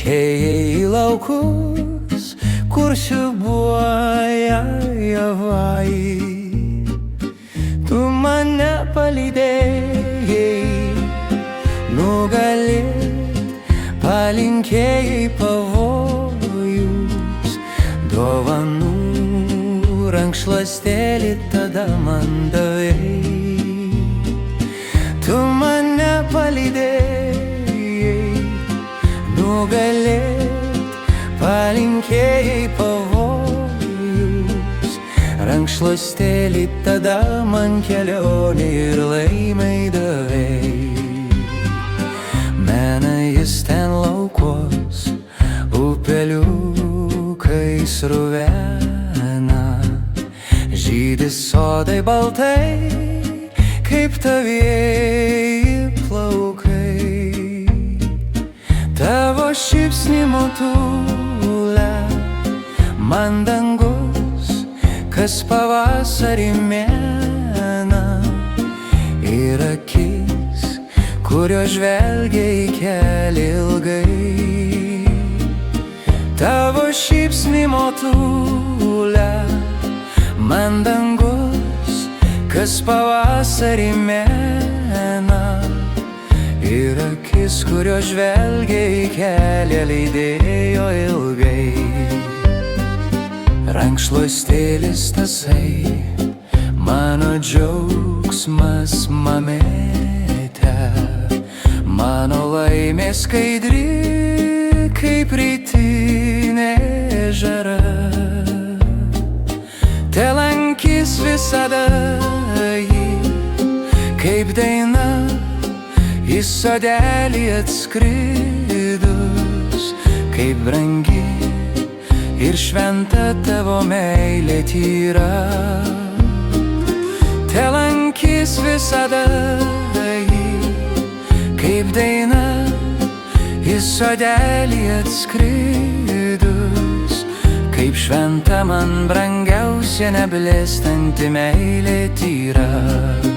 Išėjai į laukus, kur siūbuoja javai. Tu mane palydėjai, nugalėt palinkėjai pavojus. Dovanų rankšluostelį tada man davei. Tu mane palydėjai, nugalėt palinkėjai pavojus. Rankšluostelį tada man kelionė ir laimei davei. Mena jis ten laukuos, upeliukai sruvena. Žydi sodai baltai, kaip tavieji plaukai. Tavo šypsnį motulę man dangus, kas pavasarį mena. Ir akis, kurio žvelgia į kelią ilgai. Tavo šypsnį motulę man dangus, kas pavasarį mena. Ir akis, kurio žvelgia į kelią lydėjo ilgai. Rankšluostėlis tasai, mano džiaugsmas mamete. Mano laimė skaidri, kaip rytinė žara. Telankys visada jį, kaip daina, į sodelį atskridus. Kaip brangi ir šventa tavo meilė tyra. Telankys visada jį, kaip daina, į sodelį atskridus. Kaip šventa man brangiausia neblėstanti meilė tyra.